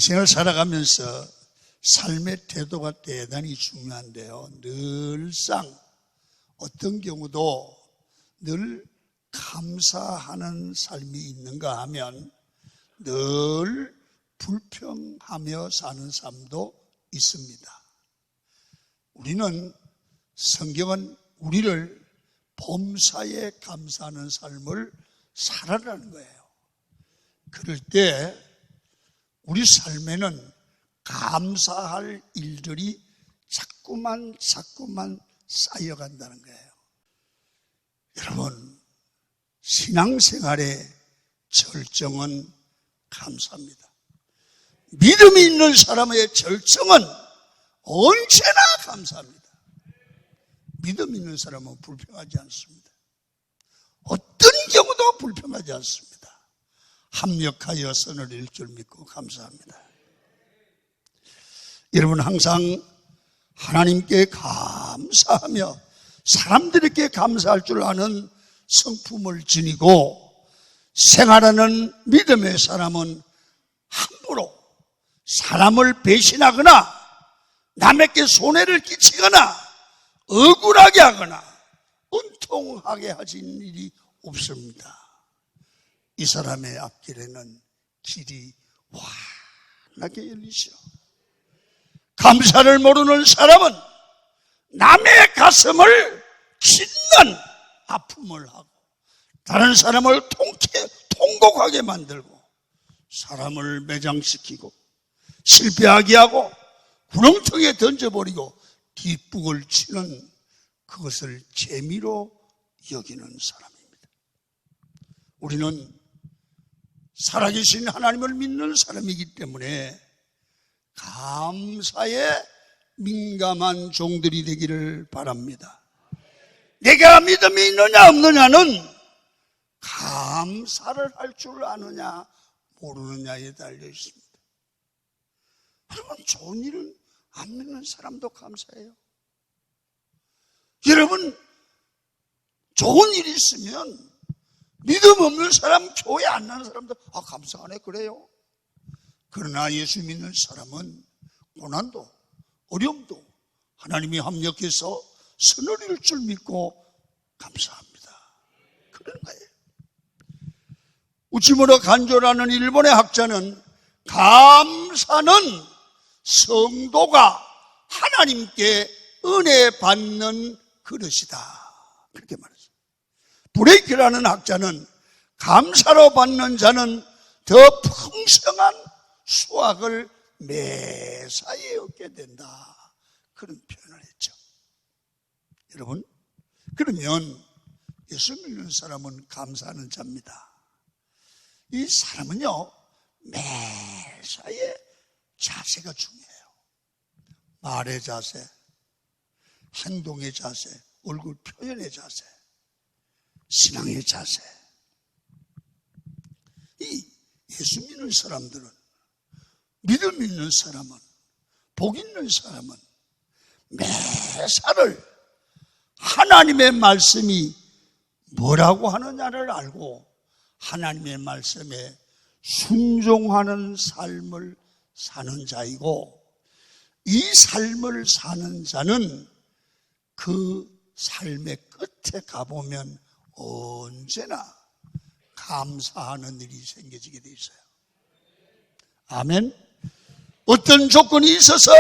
인생을 살아가면서 삶의 태도가 대단히 중요한데요. 늘상 어떤 경우도 늘 감사하는 삶이 있는가 하면 늘 불평하며 사는 삶도 있습니다. 우리는 성경은 우리를 범사에 감사하는 삶을 살아라는 거예요. 그럴 때 우리 삶에는 감사할 일들이 자꾸만 쌓여간다는 거예요. 여러분, 신앙생활의 절정은 감사입니다. 믿음이 있는 사람의 절정은 언제나 감사합니다. 믿음 있는 사람은 불평하지 않습니다. 어떤 경우도 불평하지 않습니다. 합력하여 선을 이룰 줄 믿고 감사합니다. 여러분, 항상 하나님께 감사하며 사람들에게 감사할 줄 아는 성품을 지니고 생활하는 믿음의 사람은 함부로 사람을 배신하거나 남에게 손해를 끼치거나 억울하게 하거나 은통하게 하신 일이 없습니다. 이 사람의 앞길에는 길이 환하게 열리시오. 감사를 모르는 사람은 남의 가슴을 찢는 아픔을 하고 다른 사람을 통곡하게 만들고 사람을 매장시키고 실패하게 하고 구렁텅이에 던져버리고 뒷북을 치는 그것을 재미로 여기는 사람입니다. 우리는 살아계신 하나님을 믿는 사람이기 때문에 감사에 민감한 종들이 되기를 바랍니다. 내가 믿음이 있느냐 없느냐는 감사를 할 줄 아느냐 모르느냐에 달려 있습니다. 여러분, 좋은 일은 안 믿는 사람도 감사해요. 여러분, 좋은 일이 있으면 믿음 없는 사람, 교회 안 나는 사람도 감사하네 그래요. 그러나 예수 믿는 사람은 고난도 어려움도 하나님이 합력해서 선을 이룰 줄 믿고 감사합니다. 그런 거예요. 우치무라 간조라는 일본의 학자는 감사는 성도가 하나님께 은혜 받는 그릇이다, 그렇게 말했어요. 브레이크라는 학자는 감사로 받는 자는 더 풍성한 수확을 매사에 얻게 된다, 그런 표현을 했죠. 여러분, 그러면 예수 믿는 사람은 감사하는 자입니다. 이 사람은요, 매사에 자세가 중요해요. 말의 자세, 행동의 자세, 얼굴 표현의 자세, 신앙의 자세. 이 예수 믿는 사람들은, 믿음 있는 사람은, 복 있는 사람은 매사를 하나님의 말씀이 뭐라고 하느냐를 알고 하나님의 말씀에 순종하는 삶을 사는 자이고, 이 삶을 사는 자는 그 삶의 끝에 가보면 언제나 감사하는 일이 생겨지게 돼 있어요. 아멘. 어떤 조건이 있어서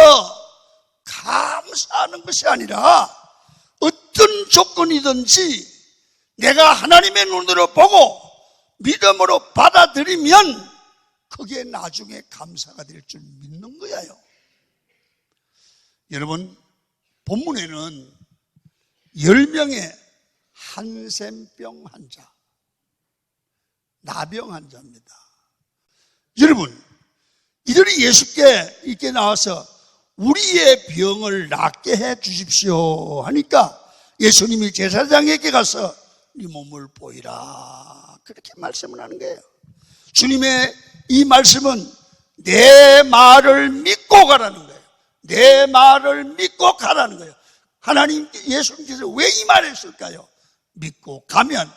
감사하는 것이 아니라 어떤 조건이든지 내가 하나님의 눈으로 보고 믿음으로 받아들이면 그게 나중에 감사가 될 줄 믿는 거예요. 여러분, 본문에는 10명의 한센병 환자, 나병 환자입니다. 여러분, 이들이 예수께 이렇게 나와서 우리의 병을 낫게 해 주십시오 하니까 예수님이 제사장에게 가서 네 몸을 보이라, 그렇게 말씀을 하는 거예요. 주님의 이 말씀은 내 말을 믿고 가라는 거예요. 내 말을 믿고 가라는 거예요. 하나님, 예수님께서 왜 이 말을 했을까요? 믿고 가면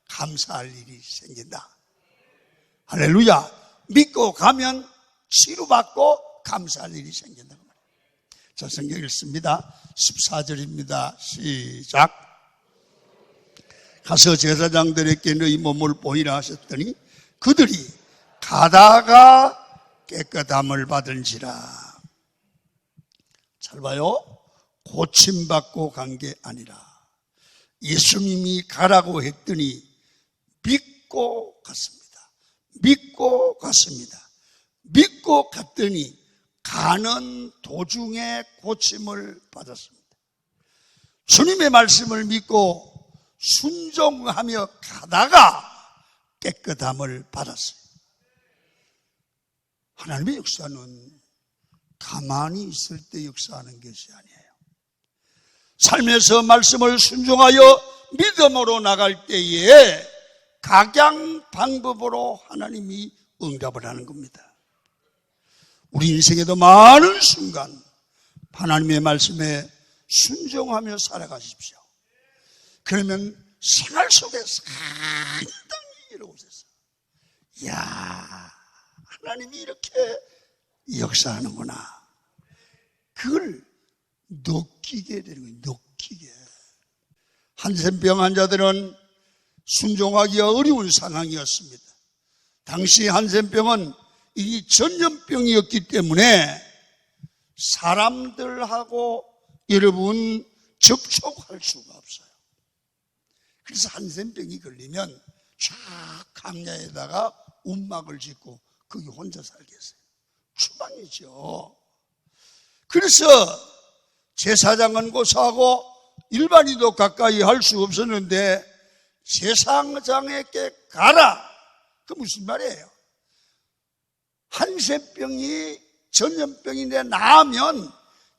감사할 일이 생긴다. 할렐루야. 믿고 가면 치료받고 감사할 일이 생긴다고 말이에요. 자, 성경 읽습니다. 14절입니다. 시작. 가서 제사장들에게 너희 몸을 보이라 하셨더니 그들이 가다가 깨끗함을 받은지라. 잘 봐요. 고침받고 간 게 아니라 예수님이 가라고 했더니 믿고 갔습니다. 믿고 갔습니다. 믿고 갔더니 가는 도중에 고침을 받았습니다. 주님의 말씀을 믿고 순종하며 가다가 깨끗함을 받았어요. 하나님의 역사는 가만히 있을 때 역사하는 것이 아니에요. 삶에서 말씀을 순종하여 믿음으로 나갈 때에 각양 방법으로 하나님이 응답을 하는 겁니다. 우리 인생에도 많은 순간 하나님의 말씀에 순종하며 살아가십시오. 그러면 생활 속에 상당히 이루어져서 이야, 하나님이 이렇게 역사하는구나. 그걸 느끼게 되는 거예요. 느끼게. 한센병 환자들은 순종하기가 어려운 상황이었습니다. 당시 한센병은 이 전염병이었기 때문에 사람들하고 여러분 접촉할 수가 없어요. 그래서 한센병이 걸리면 쫙 강야에다가 움막을 짓고 거기 혼자 살게 했어요. 추방이죠. 그래서 제사장은 고사하고 일반인도 가까이 할 수 없었는데 제사장에게 가라. 그 무슨 말이에요? 한센병이 전염병인데 나으면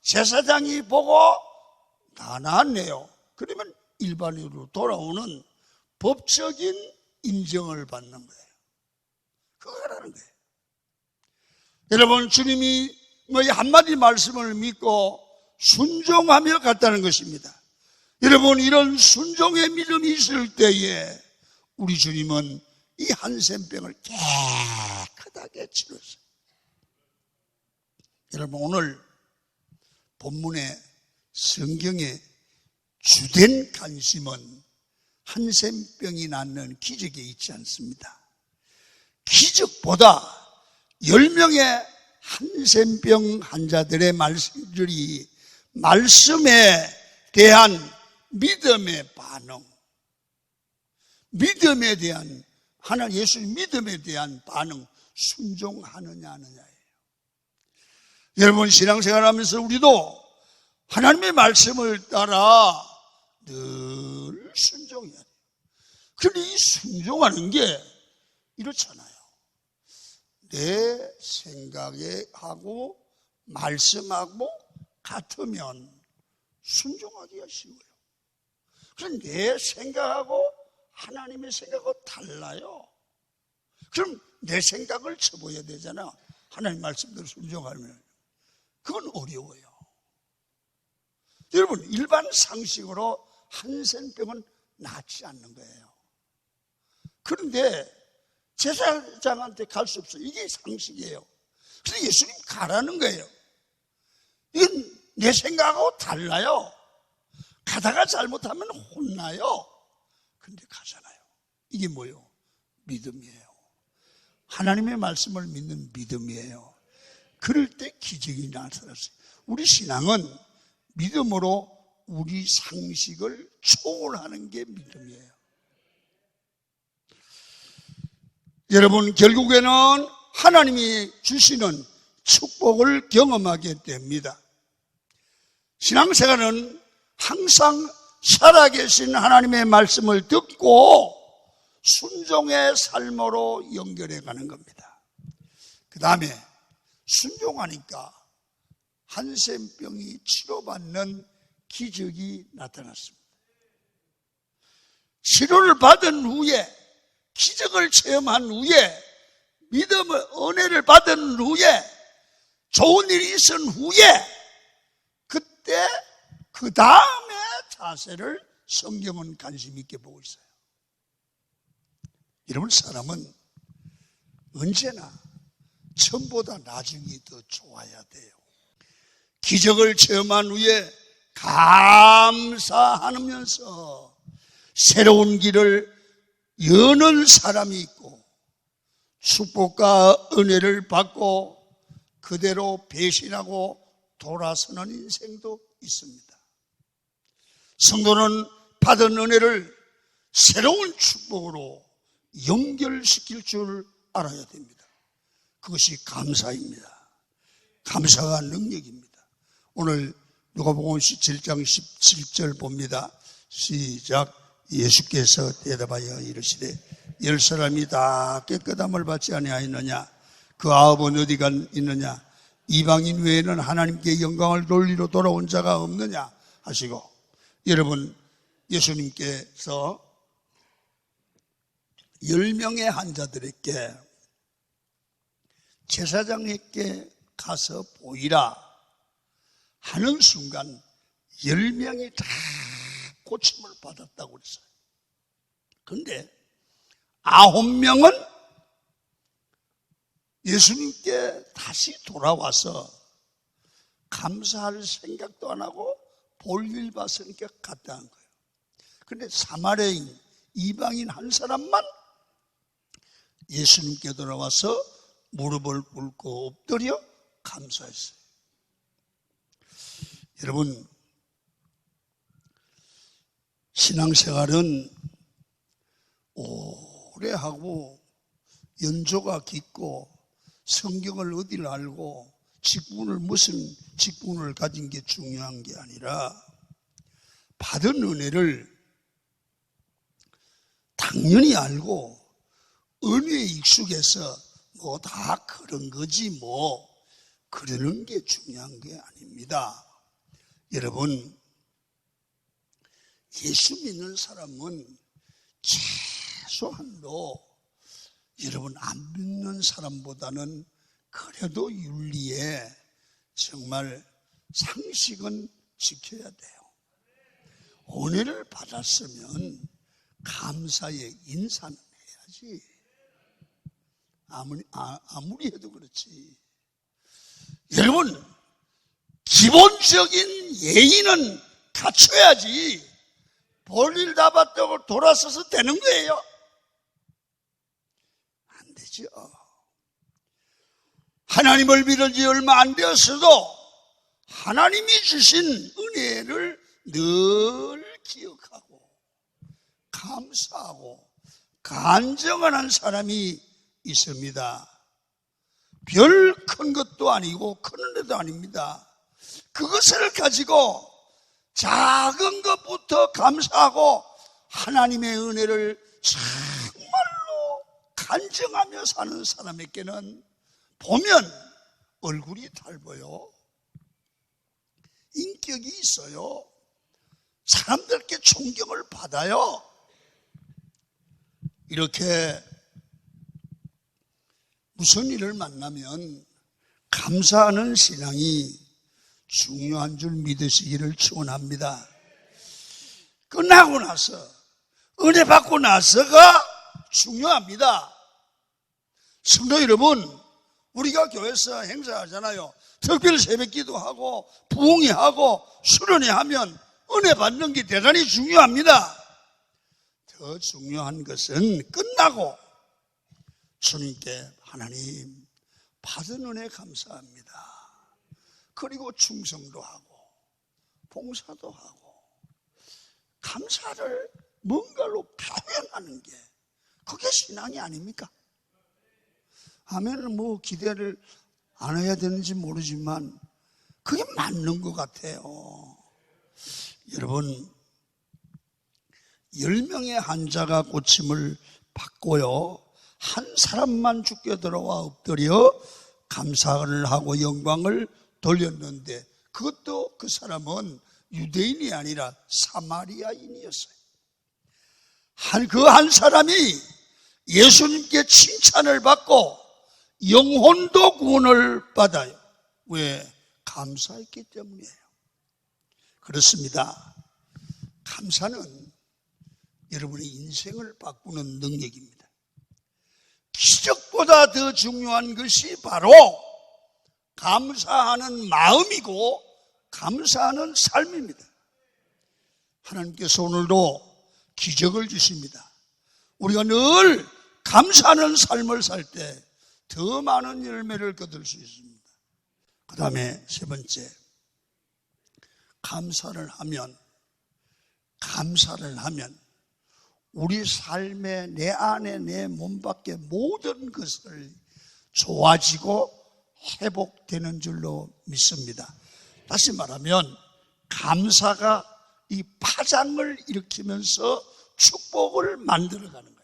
제사장이 보고 다 나았네요. 그러면 일반인으로 돌아오는 법적인 인정을 받는 거예요. 그거 하라는 거예요. 여러분, 주님이 한마디 말씀을 믿고 순종하며 갔다는 것입니다. 여러분, 이런 순종의 믿음이 있을 때에 우리 주님은 이 한센병을 깨끗하게 치렀어요. 여러분, 오늘 본문의 성경의 주된 관심은 한센병이 낫는 기적에 있지 않습니다. 기적보다 10명의 한센병 환자들의 말씀들이 말씀에 대한 믿음의 반응, 믿음에 대한 하나님 예수님 믿음에 대한 반응, 순종하느냐 하느냐예요. 여러분, 신앙생활하면서 우리도 하나님의 말씀을 따라 늘 순종해야 돼요. 그런데 이 순종하는 게 이렇잖아요. 내 생각에 하고 말씀하고 같으면 순종하기가 쉬워요. 그럼 내 생각하고 하나님의 생각하고 달라요. 그럼 내 생각을 접어야 되잖아. 하나님 말씀대로 순종하면. 그건 어려워요. 여러분, 일반 상식으로 한센병은 낫지 않는 거예요. 그런데 제사장한테 갈 수 없어요. 이게 상식이에요. 그래서 예수님 가라는 거예요. 이건 내 생각하고 달라요. 가다가 잘못하면 혼나요. 근데 가잖아요. 이게 뭐예요? 믿음이에요. 하나님의 말씀을 믿는 믿음이에요. 그럴 때 기적이 나타났어요. 우리 신앙은 믿음으로 우리 상식을 초월하는 게 믿음이에요. 여러분, 결국에는 하나님이 주시는 축복을 경험하게 됩니다. 신앙생활은 항상 살아계신 하나님의 말씀을 듣고 순종의 삶으로 연결해 가는 겁니다. 그 다음에 순종하니까 한센병이 치료받는 기적이 나타났습니다. 치료를 받은 후에, 기적을 체험한 후에, 믿음의 은혜를 받은 후에, 좋은 일이 있은 후에, 그때 그 다음에 자세를 성경은 관심 있게 보고 있어요. 여러분, 사람은 언제나 처음보다 나중이 더 좋아야 돼요. 기적을 체험한 후에 감사하면서 새로운 길을 여는 사람이 있고, 축복과 은혜를 받고 그대로 배신하고 돌아서는 인생도 있습니다. 성도는 받은 은혜를 새로운 축복으로 연결시킬 줄 알아야 됩니다. 그것이 감사입니다. 감사가 능력입니다. 오늘 누가복음 17장 17절 봅니다. 시작. 예수께서 대답하여 이르시되 10사람이 다 깨끗함을 받지 아니하였느냐? 그 9은 어디가 있느냐? 이방인 외에는 하나님께 영광을 돌리러 돌아온 자가 없느냐? 하시고, 여러분, 예수님께서 10명의 환자들에게 제사장에게 가서 보이라 하는 순간 10명이 다 고침을 받았다고 그랬어요. 그런데 9명은 예수님께 다시 돌아와서 감사할 생각도 안 하고 볼일 봤으니까 갔다 한 거예요. 그런데 사마리아인 이방인 한 사람만 예수님께 돌아와서 무릎을 꿇고 엎드려 감사했어요. 여러분, 신앙생활은 오래 하고 연조가 깊고 성경을 어디를 알고 무슨 직분을 가진 게 중요한 게 아니라 받은 은혜를 당연히 알고 은혜에 익숙해서 뭐 다 그런 거지 뭐 그러는 게 중요한 게 아닙니다. 여러분, 예수 믿는 사람은 최소한도 여러분 안 믿는 사람보다는 그래도 윤리에 정말 상식은 지켜야 돼요. 은혜를 받았으면 감사의 인사는 해야지. 아무리 해도 그렇지. 여러분, 기본적인 예의는 갖춰야지. 볼일 다 봤다고 돌아서서 되는 거예요? 안 되죠. 하나님을 믿은 지 얼마 안 되었어도 하나님이 주신 은혜를 늘 기억하고 감사하고 간증하는 사람이 있습니다. 별 큰 것도 아니고 큰 은혜도 아닙니다. 그것을 가지고 작은 것부터 감사하고 하나님의 은혜를 정말로 간증하며 사는 사람에게는 보면 얼굴이 달보여 인격이 있어요. 사람들께 존경을 받아요. 이렇게 무슨 일을 만나면 감사하는 신앙이 중요한 줄 믿으시기를 축원합니다. 끝나고 나서 은혜 받고 나서가 중요합니다. 성도 여러분, 우리가 교회에서 행사하잖아요. 특별 새벽기도 하고 부흥회하고 수련회 하면 은혜 받는 게 대단히 중요합니다. 더 중요한 것은 끝나고 주님께 하나님 받은 은혜 감사합니다. 그리고 충성도 하고 봉사도 하고 감사를 뭔가로 표현하는 게 그게 신앙이 아닙니까? 하면 뭐 기대를 안 해야 되는지 모르지만 그게 맞는 것 같아요. 여러분, 10명의 환자가 고침을 받고요, 한 사람만 죽게 들어와 엎드려 감사를 하고 영광을 돌렸는데 그것도 그 사람은 유대인이 아니라 사마리아인이었어요. 그 한 사람이 예수님께 칭찬을 받고 영혼도 구원을 받아요. 왜? 감사했기 때문이에요. 그렇습니다. 감사는 여러분의 인생을 바꾸는 능력입니다. 기적과 무엇보다 더 중요한 것이 바로 감사하는 마음이고 감사하는 삶입니다. 하나님께서 오늘도 기적을 주십니다. 우리가 늘 감사하는 삶을 살 때 더 많은 열매를 거둘 수 있습니다. 그 다음에 세 번째, 감사를 하면 우리 삶의 내 안에 내 몸 밖에 모든 것을 좋아지고 회복되는 줄로 믿습니다. 다시 말하면 감사가 이 파장을 일으키면서 축복을 만들어가는 거예요.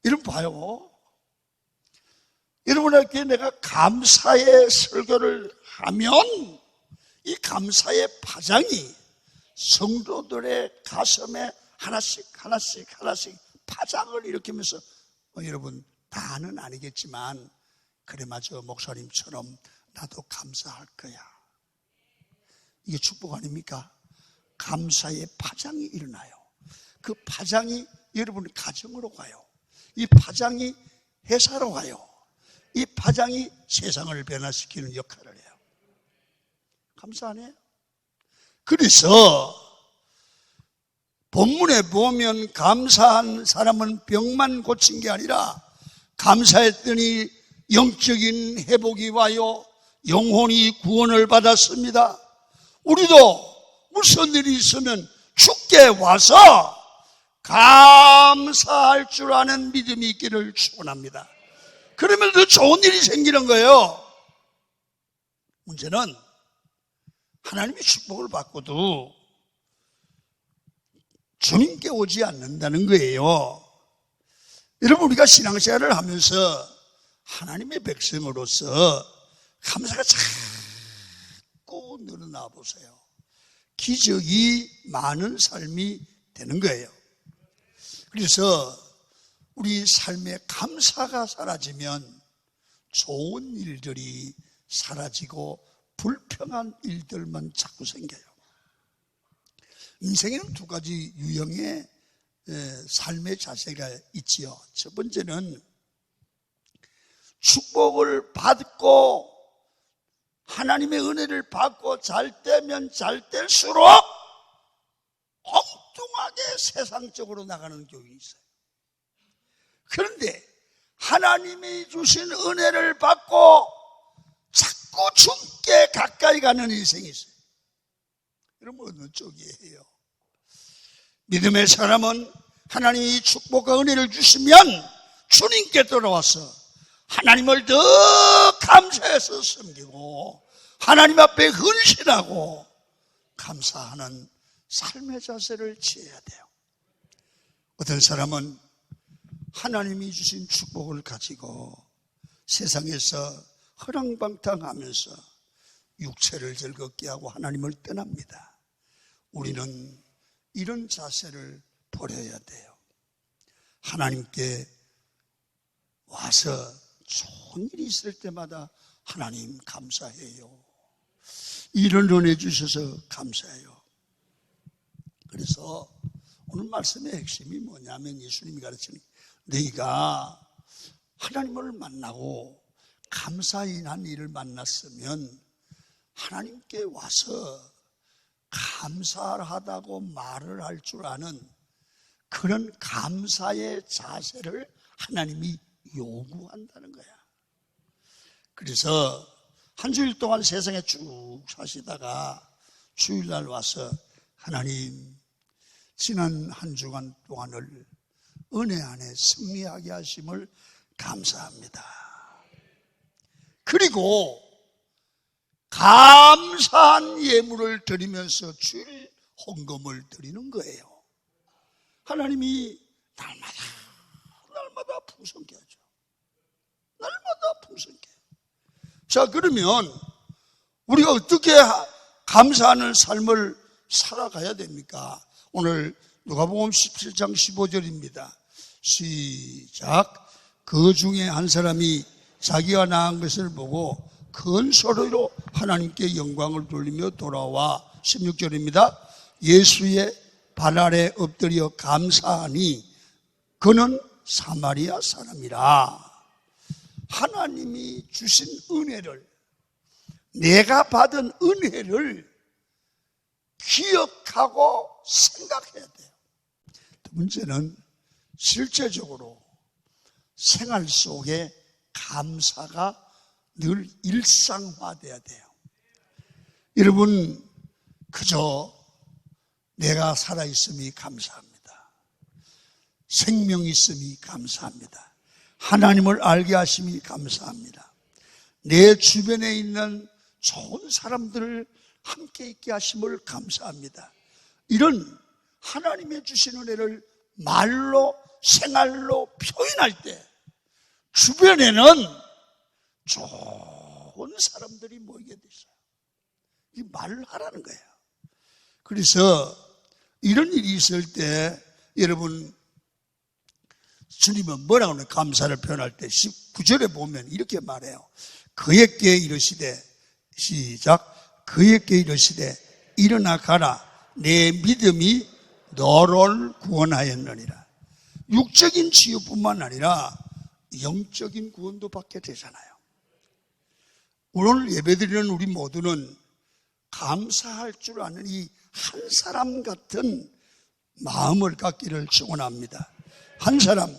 여러분 봐요. 여러분에게 내가 감사의 설교를 하면 이 감사의 파장이 성도들의 가슴에 하나씩 파장을 일으키면서 여러분 다는 아니겠지만 그래 맞아 목사님처럼 나도 감사할 거야. 이게 축복 아닙니까? 감사의 파장이 일어나요. 그 파장이 여러분 가정으로 가요. 이 파장이 회사로 가요. 이 파장이 세상을 변화시키는 역할을 해요. 감사 안 해요? 그래서 본문에 보면 감사한 사람은 병만 고친 게 아니라 감사했더니 영적인 회복이 와요. 영혼이 구원을 받았습니다. 우리도 무슨 일이 있으면 주께 와서 감사할 줄 아는 믿음이 있기를 축원합니다. 그러면 더 좋은 일이 생기는 거예요. 문제는 하나님의 축복을 받고도 주님께 오지 않는다는 거예요. 여러분 우리가 신앙생활을 하면서 하나님의 백성으로서 감사가 자꾸 늘어나 보세요. 기적이 많은 삶이 되는 거예요. 그래서 우리 삶에 감사가 사라지면 좋은 일들이 사라지고 불평한 일들만 자꾸 생겨요. 인생에는 두 가지 유형의 삶의 자세가 있지요. 첫 번째는 축복을 받고 하나님의 은혜를 받고 잘 되면 잘 될수록 엉뚱하게 세상적으로 나가는 교육이 있어요. 그런데 하나님이 주신 은혜를 받고 자꾸 주께 가까이 가는 인생이 있어요. 여러분 어느 쪽이에요? 믿음의 사람은 하나님이 축복과 은혜를 주시면 주님께 돌아와서 하나님을 더 감사해서 섬기고 하나님 앞에 헌신하고 감사하는 삶의 자세를 취해야 돼요. 어떤 사람은 하나님이 주신 축복을 가지고 세상에서 허랑방탕하면서 육체를 즐겁게 하고 하나님을 떠납니다. 우리는 이런 자세를 버려야 돼요. 하나님께 와서 좋은 일이 있을 때마다 하나님 감사해요. 이런 은혜 주셔서 감사해요. 그래서 오늘 말씀의 핵심이 뭐냐면 예수님이 가르치는 너희가 하나님을 만나고 감사인한 일을 만났으면 하나님께 와서 감사하다고 말을 할 줄 아는 그런 감사의 자세를 하나님이 요구한다는 거야. 그래서 한 주일 동안 세상에 쭉 사시다가 주일날 와서 하나님 지난 한 주간 동안을 은혜 안에 승리하게 하심을 감사합니다. 그리고 감사한 예물을 드리면서 주일 헌금을 드리는 거예요. 하나님이 날마다 풍성케 하죠. 날마다 풍성케. 자, 그러면 우리가 어떻게 감사하는 삶을 살아가야 됩니까? 오늘 누가복음 17장 15절입니다. 시작. 그 중에 한 사람이 자기가 낳은 것을 보고 큰 소리로 하나님께 영광을 돌리며 돌아와 16절입니다. 예수의 발 아래 엎드려 감사하니 그는 사마리아 사람이라. 하나님이 주신 은혜를, 내가 받은 은혜를 기억하고 생각해야 돼요. 두 번째는 실제적으로 생활 속에 감사가 늘 일상화돼야 돼요. 여러분, 그저 내가 살아있음이 감사합니다. 생명이 있음이 감사합니다. 하나님을 알게 하심이 감사합니다. 내 주변에 있는 좋은 사람들을 함께 있게 하심을 감사합니다. 이런 하나님의 주신 은혜를 말로, 생활로 표현할 때 주변에는 좋은 사람들이 모이게 되죠. 이 말을 하라는 거예요. 그래서 이런 일이 있을 때 여러분, 주님은 뭐라고 하나요? 감사를 표현할 때 19절에 보면 이렇게 말해요. 그에게 이르시되, 시작, 그에게 이르시되 일어나 가라, 내 믿음이 너를 구원하였느니라. 육적인 치유뿐만 아니라 영적인 구원도 받게 되잖아요. 오늘 예배드리는 우리 모두는 감사할 줄 아는 이 한 사람 같은 마음을 갖기를 축원합니다. 한 사람,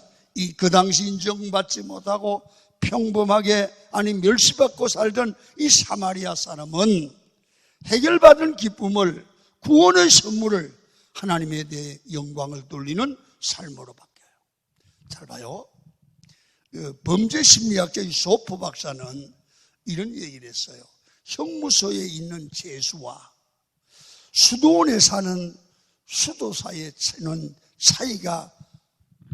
그 당시 인정받지 못하고 평범하게, 아니 멸시받고 살던 이 사마리아 사람은 해결받은 기쁨을, 구원의 선물을 하나님에 대해 영광을 돌리는 삶으로 바뀌어요. 잘 봐요. 범죄 심리학자 소프 박사는 이런 얘기를 했어요. 형무소에 있는 죄수와 수도원에 사는 수도사의 차이가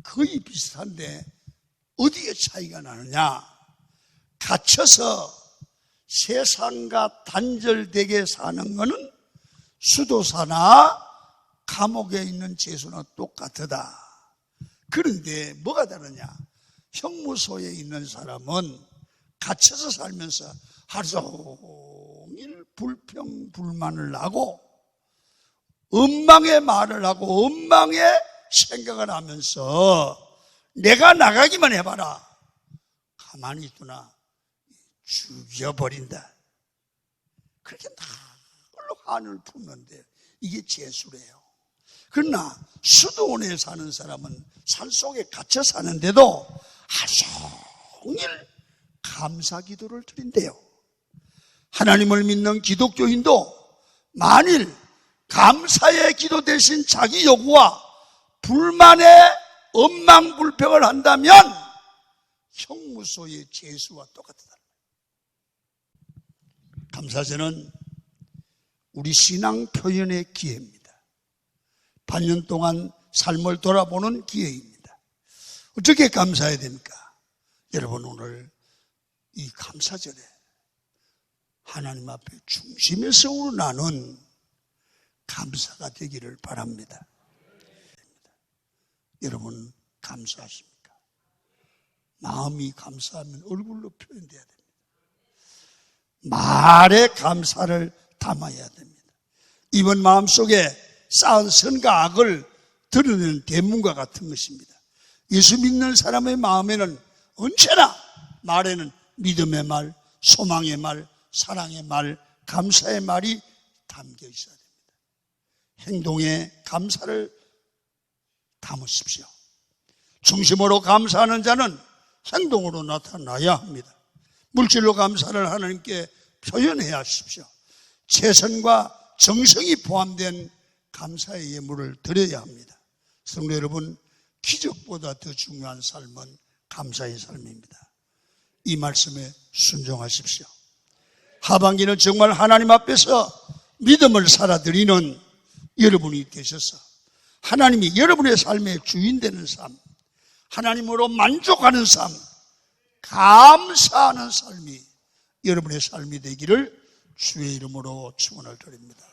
거의 비슷한데 어디에 차이가 나느냐? 갇혀서 세상과 단절되게 사는 것은 수도사나 감옥에 있는 죄수는 똑같다. 그런데 뭐가 다르냐? 형무소에 있는 사람은 갇혀서 살면서 하루 종일 불평불만을 하고 엉망의 말을 하고 엉망의 생각을 하면서 내가 나가기만 해봐라, 가만히 있구나, 죽여버린다. 그렇게 나홀로 한을 품는데 이게 죄수래요. 그러나 수도원에 사는 사람은 산속에 갇혀 사는데도 하루 종일 감사 기도를 드린대요. 하나님을 믿는 기독교인도 만일 감사의 기도 대신 자기 요구와 불만의 엉망불평을 한다면 형무소의 죄수와 똑같다. 감사제는 우리 신앙 표현의 기회입니다. 반년 동안 삶을 돌아보는 기회입니다. 어떻게 감사해야 됩니까? 여러분, 오늘 이 감사절에 하나님 앞에 중심에서 우러나는 감사가 되기를 바랍니다. 여러분, 감사하십니까? 마음이 감사하면 얼굴로 표현돼야 됩니다. 말에 감사를 담아야 됩니다. 이번 마음속에 쌓은 선과 악을 드러내는 대문과 같은 것입니다. 예수 믿는 사람의 마음에는 언제나 말에는 믿음의 말, 소망의 말, 사랑의 말, 감사의 말이 담겨 있어야 됩니다. 행동에 감사를 담으십시오. 중심으로 감사하는 자는 행동으로 나타나야 합니다. 물질로 감사를 하나님께 표현해야 하십시오. 최선과 정성이 포함된 감사의 예물을 드려야 합니다. 성도 여러분, 기적보다 더 중요한 삶은 감사의 삶입니다. 이 말씀에 순종하십시오. 하반기는 정말 하나님 앞에서 믿음을 살아드리는 여러분이 되셔서 하나님이 여러분의 삶의 주인 되는 삶, 하나님으로 만족하는 삶, 감사하는 삶이 여러분의 삶이 되기를 주의 이름으로 축원을 드립니다.